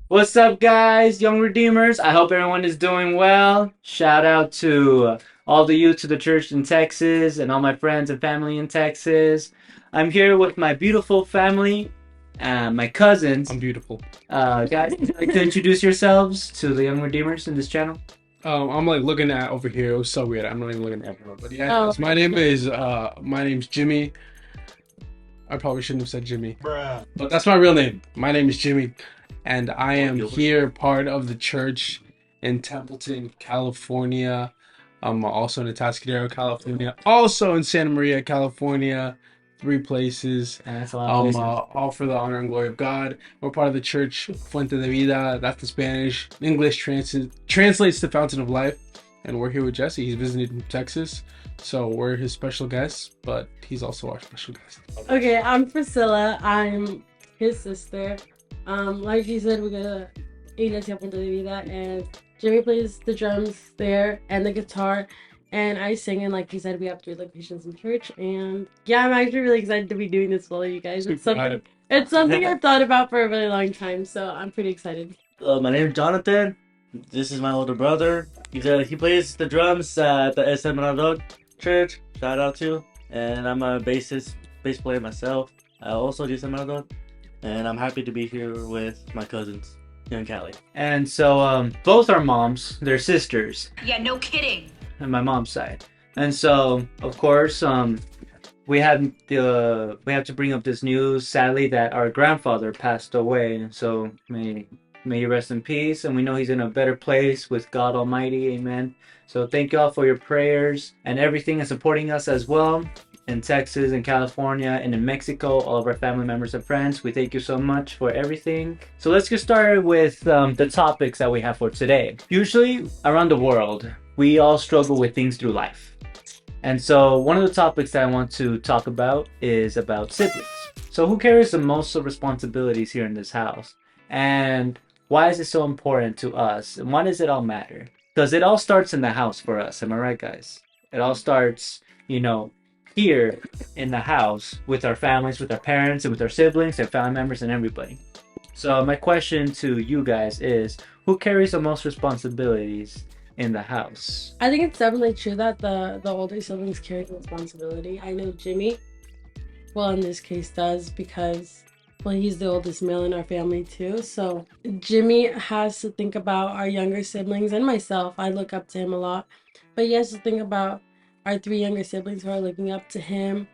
What's up, guys? Young Redeemers. I hope everyone is doing well. Shout out to all the youth to the church in Texas and all my friends and family in Texas. I'm here with my beautiful family, my cousins. I'm beautiful. Guys, would you like to introduce yourselves to the Young Redeemers in this channel? I'm like looking at over here. It was so weird. I'm not even looking at everyone. But yeah, Oh, my name's Jimmy. I probably shouldn't have said Jimmy. But that's my real name. My name is Jimmy, and I am here part of the church in Templeton, California. I'm also in Atascadero, California. Also in Santa Maria, California. Three places. And that's a lot of places. All for the honor and glory of God. We're part of the church Fuente de Vida. That's the Spanish. English translates to Fountain of Life. And we're here with Jesse. He's visiting from Texas. So we're his special guests, but he's also our special guest. okay. I'm Priscilla. I'm his sister. Like you said, we're gonna Iglesia Punto de Vida, and Jimmy plays the drums there and the guitar, and I sing. And like you said, we have three locations in church. And yeah, I'm actually really excited to be doing this with all of you guys. It's something. It's something I've thought about for a really long time, so I'm pretty excited. My name is Jonathan. This is my older brother. He plays the drums at the SM Maradon Church. Shout out to. And I'm a bass player myself. I also do SM Maradon. And I'm happy to be here with my cousins, Young Cali. And so, both our moms, they're sisters. Yeah, no kidding. On my mom's side. And so, of course, we had to bring up this news, sadly, that our grandfather passed away. And so may you rest in peace. And we know he's in a better place with God Almighty. Amen. So thank you all for your prayers and everything and supporting us as well in Texas and California and in Mexico, all of our family members and friends. We thank you so much for everything. So let's get started with the topics that we have for today. Usually around the world, we all struggle with things through life. And so one of the topics that I want to talk about is about siblings. So who carries the most of responsibilities here in this house? And why is it so important to us? And why does it all matter? Because it all starts in the house for us. Am I right, guys? It all starts, here in the house with our families, with our parents, and with our siblings, and family members, and everybody. So my question to you guys is, who carries the most responsibilities in the house? I think it's definitely true that the older siblings carry the responsibility. I know Jimmy, well, in this case, does because, well, he's the oldest male in our family too. So Jimmy has to think about our younger siblings and myself. I look up to him a lot, but he has to think about our three younger siblings who are looking up to him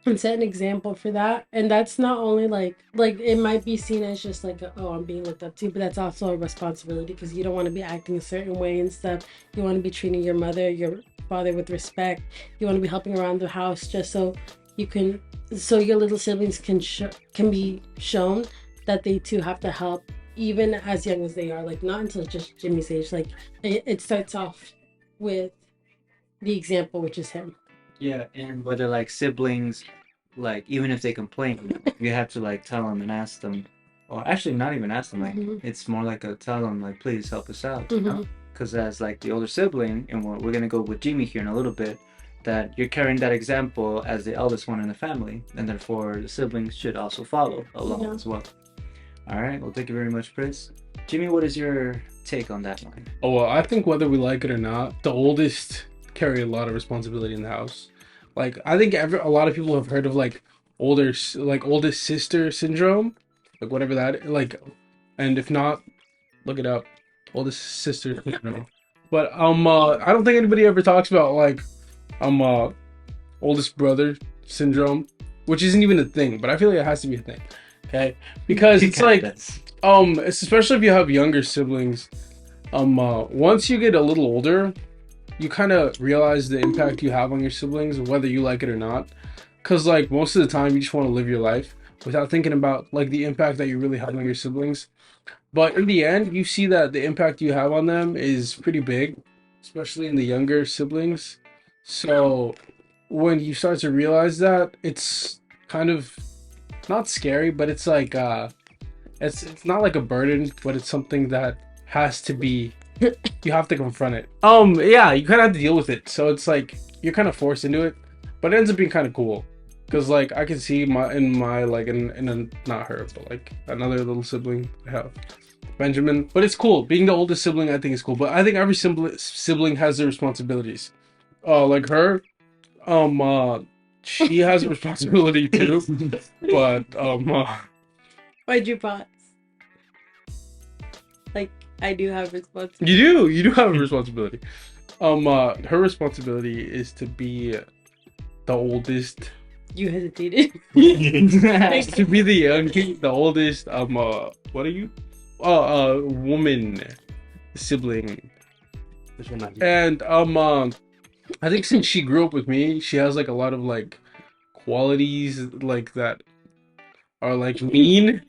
and set an example for that. And that's not only like it might be seen as just like oh, I'm being looked up to, but that's also a responsibility because you don't want to be acting a certain way and stuff. You want to be treating your mother, your father with respect. You want to be helping around the house just so you can, so your little siblings can be shown that they too have to help even as young as they are. Like not until just Jimmy's age. Like it starts off with the example, which is him. Yeah, and whether like siblings, like even if they complain, you have to like tell them and ask them, or actually not even ask them. Like it's more like a tell them like, please help us out, because as like the older sibling, and we're gonna go with Jimmy here in a little bit, that you're carrying that example as the eldest one in the family, and therefore the siblings should also follow along as well. All right, well, thank you very much, Chris. Jimmy, what is your take on that one? Oh, well, I think whether we like it or not, the oldest carry a lot of responsibility in the house. Like, I think a lot of people have heard of like oldest sister syndrome, like whatever that like, and if not, look it up, oldest sister syndrome. But I don't think anybody ever talks about like oldest brother syndrome, which isn't even a thing, but I feel like it has to be a thing. Okay, because it's like it's especially if you have younger siblings. Once you get a little older, you kind of realize the impact you have on your siblings, whether you like it or not. Because like most of the time, you just want to live your life without thinking about like the impact that you really have on your siblings. But in the end, you see that the impact you have on them is pretty big, especially in the younger siblings. So when you start to realize that, it's kind of not scary, but it's like it's not like a burden, but it's something that has to be, you have to confront it. Yeah, you kind of have to deal with it. So it's like you're kind of forced into it, but it ends up being kind of cool. Cause like I can see in a, not her, but like another little sibling I have. Benjamin. But it's cool. Being the oldest sibling, I think is cool. But I think every sibling has their responsibilities. Like her, she has a responsibility too. But Why'd you pause? Like, I do have responsibility. you do have a responsibility. Her responsibility is to be the oldest. You hesitated. To be the oldest. What are you? Woman sibling. And I think since she grew up with me, she has like a lot of like qualities like that are like mean,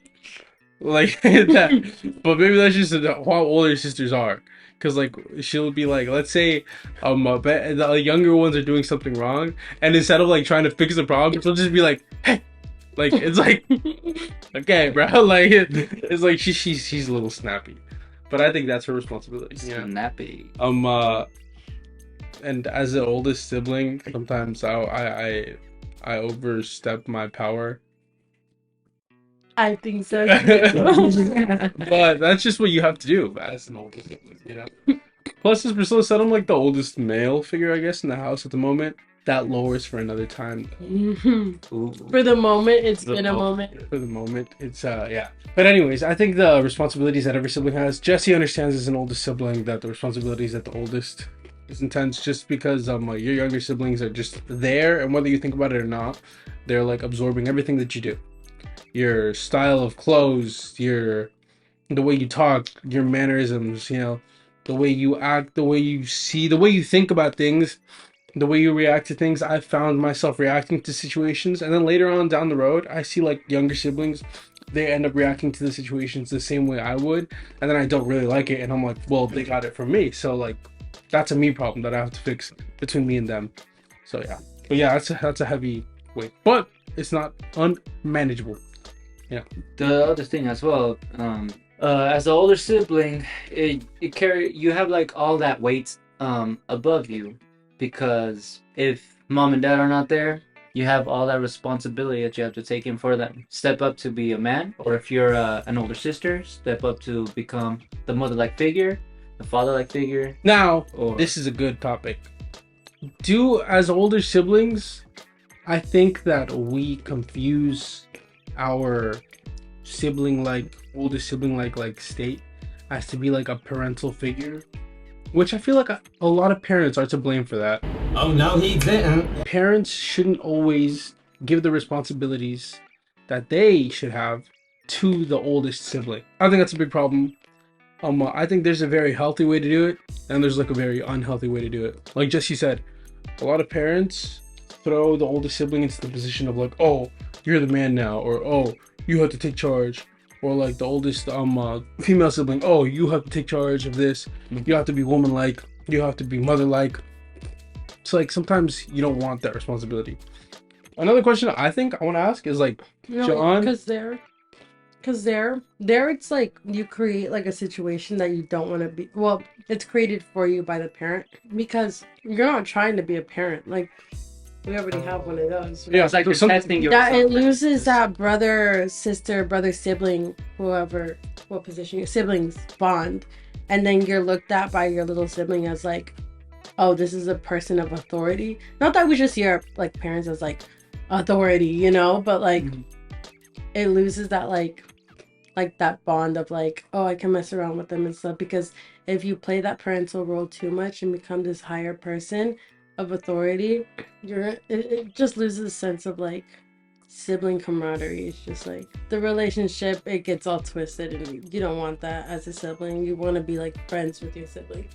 like that. But maybe that's just how older sisters are. Cause like she'll be like, let's say, the younger ones are doing something wrong, and instead of like trying to fix the problem, she'll just be like, hey, like it's like, okay, bro, like it's like she's a little snappy, but I think that's her responsibility. Yeah. Snappy. And as the oldest sibling, sometimes I overstep my power. I think so. But that's just what you have to do as an oldest sibling, you know. Plus, as Priscilla said, I'm like the oldest male figure, I guess, in the house at the moment. That lowers for another time. Ooh. For the moment, it's been a moment. For the moment, it's yeah. But anyways, I think the responsibilities that every sibling has. Jesse understands as an oldest sibling that the responsibilities at the oldest is intense, just because your younger siblings are just there, and whether you think about it or not, they're like absorbing everything that you do. Your style of clothes, the way you talk, your mannerisms, you know, the way you act, the way you see, the way you think about things, the way you react to things. I found myself reacting to situations, and then later on down the road, I see like younger siblings, they end up reacting to the situations the same way I would, and then I don't really like it, and I'm like, well, they got it from me, so like that's a me problem that I have to fix between me and them. So yeah, but yeah, that's a heavy weight, but it's not unmanageable. Yeah. The other thing as well, as the older sibling, you have like all that weight above you, because if mom and dad are not there, you have all that responsibility that you have to take in for them. Step up to be a man, or if you're an older sister, step up to become the mother-like figure, the father-like figure. Now, this is a good topic. As older siblings, I think that we confuse our older sibling like state as to be like a parental figure, which I feel like a lot of parents are to blame for that. Oh no, he didn't. Parents shouldn't always give the responsibilities that they should have to the oldest sibling. I think that's a big problem. I think there's a very healthy way to do it, and there's like a very unhealthy way to do it. Like Jesse said, a lot of parents throw the oldest sibling into the position of like, oh, you're the man now, or oh, you have to take charge, or like the oldest female sibling, oh, you have to take charge of this, you have to be woman-like, you have to be mother-like. It's like sometimes you don't want that responsibility. Another question I think I want to ask is like, John, because there it's like you create like a situation that you don't want to be. Well, it's created for you by the parent, because you're not trying to be a parent. Like, we already have one of those. yeah, It's like you're testing your. That it loses that brother, sister, brother, sibling, whoever, what position, your siblings bond, and then you're looked at by your little sibling as like, oh, this is a person of authority. Not that we just see our like parents as like authority, you know, but like it loses that like that bond of like, oh, I can mess around with them and stuff, because if you play that parental role too much and become this higher person of authority, it just loses a sense of like sibling camaraderie. It's just like the relationship, it gets all twisted, and you don't want that as a sibling. You want to be like friends with your sibling.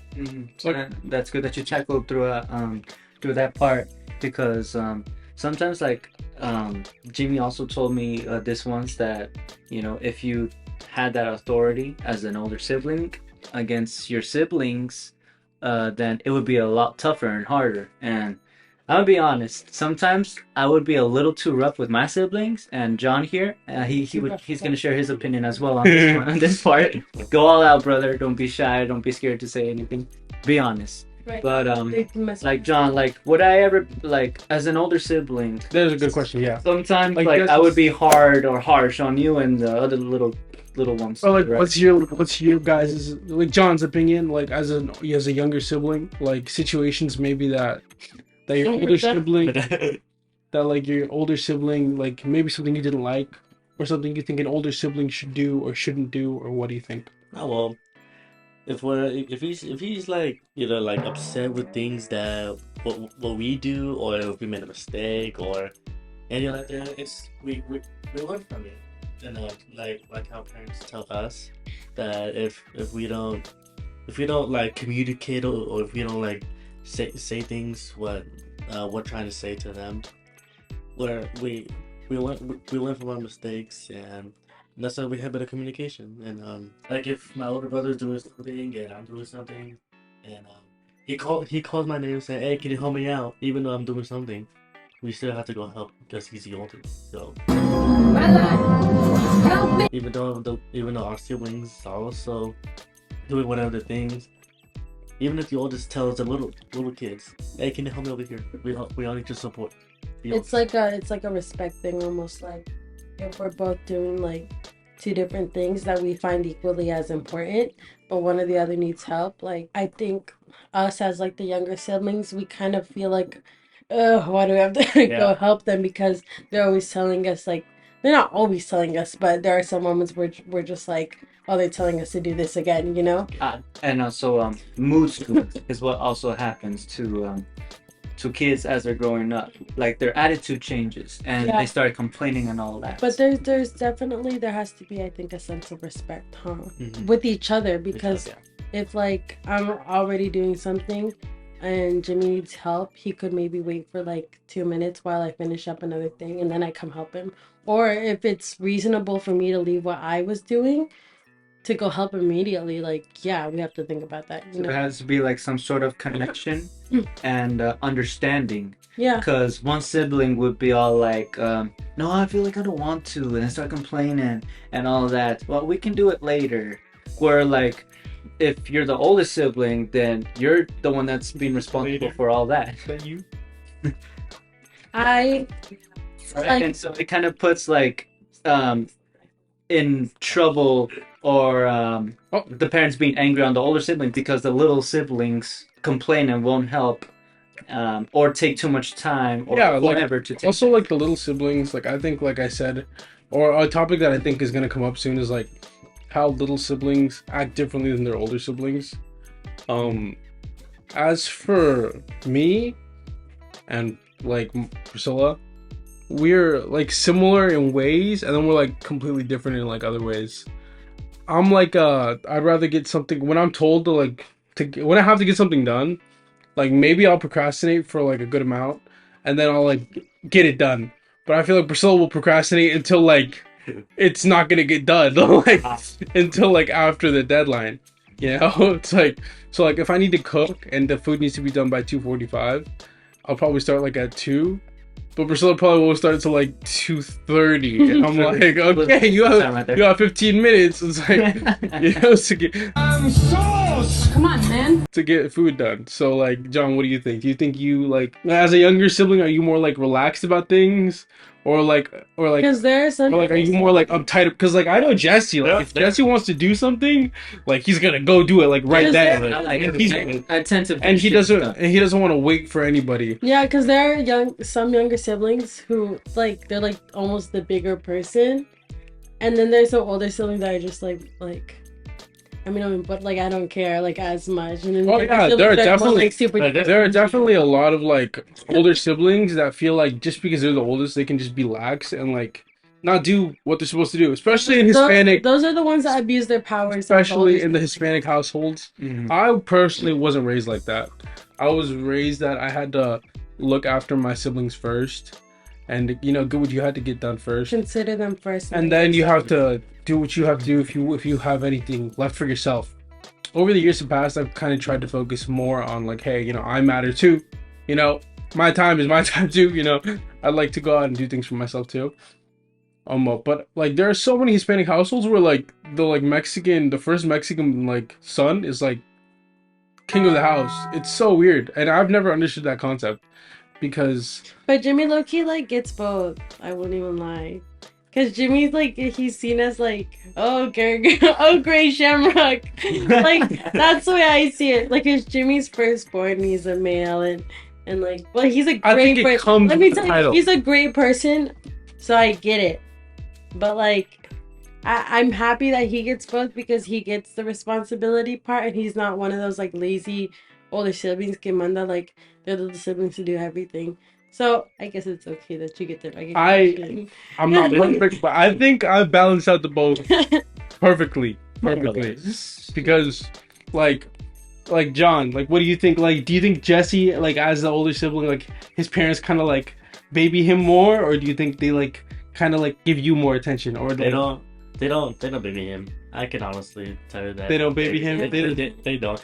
So that's good that you tackled through that part, because sometimes like Jimmy also told me this once, that you know, if you had that authority as an older sibling against your siblings, then it would be a lot tougher and harder. And I'll be honest, sometimes I would be a little too rough with my siblings. And John here, he's gonna share his opinion as well on this one, on this part. Go all out, brother. Don't be shy. Don't be scared to say anything. Be honest. Right. But They can mess like with John, like would I ever like as an older sibling? That is a good question. Yeah. Sometimes Like, like this I would is- be hard or harsh on you and the other little ones. Or like, right? what's your guys' like John's opinion? Like as a younger sibling, like situations maybe that your Don't older hurt them. sibling that like your older sibling like maybe something you didn't like or something you think an older sibling should do or shouldn't do, or what do you think? Oh well, if he's like either like upset with things that what we do, or if we made a mistake or anything like that, it's we learn from it. And like how parents tell us that if we don't like communicate, or if we don't like say things what we're trying to say to them, where we learn from our mistakes, and that's why we have better communication. And like if my older brother's doing something and I'm doing something, and he calls my name and say, "Hey, can you help me out?" Even though I'm doing something, we still have to go help because he's the oldest. So even though our siblings are also doing whatever things, even if the oldest tells the little kids, "Hey, can you help me over here?" We all need to support. the It's like a respect thing, almost like if we're both doing like two different things that we find equally as important, but one or the other needs help. Like I think us as like the younger siblings, we kind of feel like, oh, why do we have to go Yeah. help them? Because they're always telling us like they're not always telling us, but there are some moments where we're just like, oh, they're telling us to do this again, you know? And also mood swings is what also happens to kids as they're growing up. Like their attitude changes and Yeah. they start complaining and all that. But there's definitely there has to be, I think, a sense of respect, huh? Mhm. With each other, because yeah. if like I'm already doing something and Jimmy needs help, he could maybe wait for like 2 minutes while I finish up another thing and then I come help him. Or if it's reasonable for me to leave what I was doing to go help immediately, like yeah, we have to think about that, you So there know? has to be like some sort of connection and understanding. Yeah. Because one sibling would be all like, no, I feel like I don't want to, and start complaining and all that. Well, we can do it later. Where like, if you're the oldest sibling, then you're the one that's being responsible Later. for all that. you. I Right? like And so it kind of puts like in trouble, or the parents being angry on the older siblings because the little siblings complain and won't help, or take too much time, or Yeah, like, whatever to take. Also, like the little siblings, like I think, like I said, or a topic that I think is gonna come up soon is like how little siblings act differently than their older siblings. As for me and like Priscilla, we're like similar in ways, and then we're like completely different in like other ways. I'm like I'd rather get something when I'm told when I have to get something done. Like maybe I'll procrastinate for like a good amount, and then I'll like get it done. But I feel like Priscilla will procrastinate until like it's not gonna get done, like until like after the deadline. You know, it's like so like if I need to cook and the food needs to be done by 2:45, I'll probably start like at 2. But Priscilla probably won't start until like 2:30, and I'm like, okay, you Time right there. have 15 minutes. It's like you know come on, man. to get food done. So like, John, what do you think? Do you think you like as a younger sibling, are you more like relaxed about things, or like Because there are some are you more like uptight? Because like I know Jesse, like Yeah. if Jesse wants to do something, like he's gonna go do it like right Because then. there- I like And it. he's- I tend to And he shit doesn't stuff. want to wait for anybody. Yeah, because there are some younger siblings who like they're like almost the bigger person, and then there's some older siblings that are just like but like I don't care like as much. And then Oh, the yeah, siblings there are that more, definitely- like, super. There are definitely a lot of like older siblings that feel like just because they're the oldest, they can just be lax and like not do what they're supposed to do, especially in Hispanic, Those are the ones that abuse their powers. especially in the Hispanic households. Mhm. I personally wasn't raised like that. I was raised that I had to look after my siblings first, and do what you had to get done first, Consider them first, and then you have to do what you have to do if you have anything left for yourself. Over the years past, I've kind of tried to focus more on like, hey, I matter too. My time is my time too. I'd like to go out and do things for myself too. But like there are so many Hispanic households where like the first Mexican like son is like king of the house. It's so weird, and I've never understood that concept because But Jimmy low-key like gets both. I wouldn't even lie. Cause Jimmy's like he's seen as like oh Gray Shamrock. Like that's the way I see it. Like it's Jimmy's firstborn, he's a male and like well he's a I great think it person. comes Let me with the tell you, title. he's a great person, so I get it. But like I'm happy that he gets both because he gets the responsibility part and he's not one of those like lazy older siblings que manda like the other siblings to do everything. So I guess it's okay that you get the recognition. I'm not perfect, but I think I balance out the both perfectly. Because like John, like what do you think? Like do you think Jesse, like as the older sibling, like his parents kind of like baby him more, or do you think they like kind of like give you more attention, or They don't baby him. I can honestly tell you that. They don't baby him? They don't.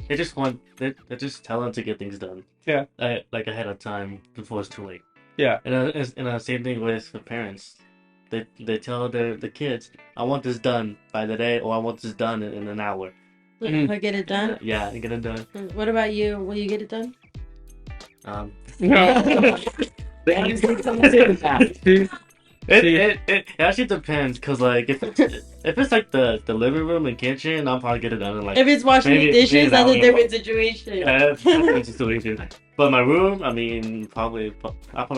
They just want, they just tell him to get things done. Yeah. Like ahead of time before it's too late. Yeah. And same thing with the parents. They tell the kids, I want this done by the day, or I want this done in an hour. Mhm. Or get it done. Yeah, and get it done. What about you? Will you get it done? No. It actually depends, cause like if it's like the living room and kitchen, I'll probably get it done in like If it's washing maybe- the dishes, maybe that's a that different situation. yeah, that's a different situation. But my room, I mean, I'll probably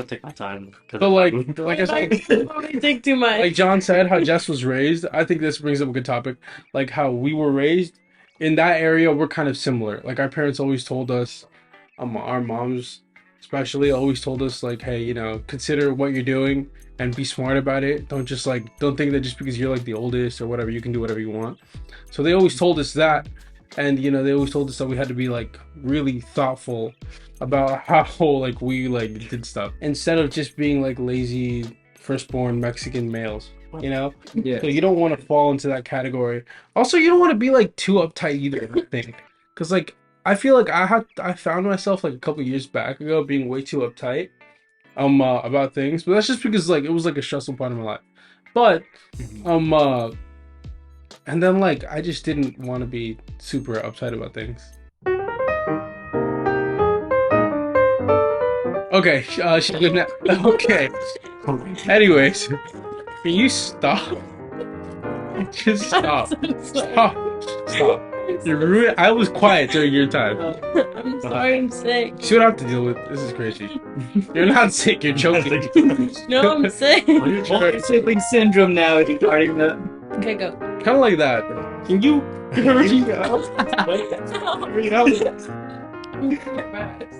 take my time. But like I said, Probably take too much. like John said, how Jess was raised, I think this brings up a good topic. Like how we were raised in that area, we're kind of similar. Like our parents always told us, our moms especially always told us, like, hey, you know, consider what you're doing and be smart about it. Don't think that just because you're like the oldest or whatever, you can do whatever you want. So they always told us that, and you know, they always told us that we had to be like really thoughtful about how like we like did stuff instead of just being like lazy firstborn Mexican males, you know. Yeah. So you don't want to fall into that category. Also, you don't want to be like too uptight either, I think, because like I feel like I found myself like a couple years back ago being way too uptight about things, but that's just because like it was like a stressful part of my life. But and then like I just didn't want to be super uptight about things. Okay, okay. Anyways, can you stop? Just stop. Stop. I was quiet during your time. I'm sorry, I'm sick. See what I have to deal with. This is crazy. You're not sick. You're choking. No, I'm sick. Multi-sibling syndrome now is starting to. Okay, go. Kind of like that. Can you hurry up? I'm embarrassed.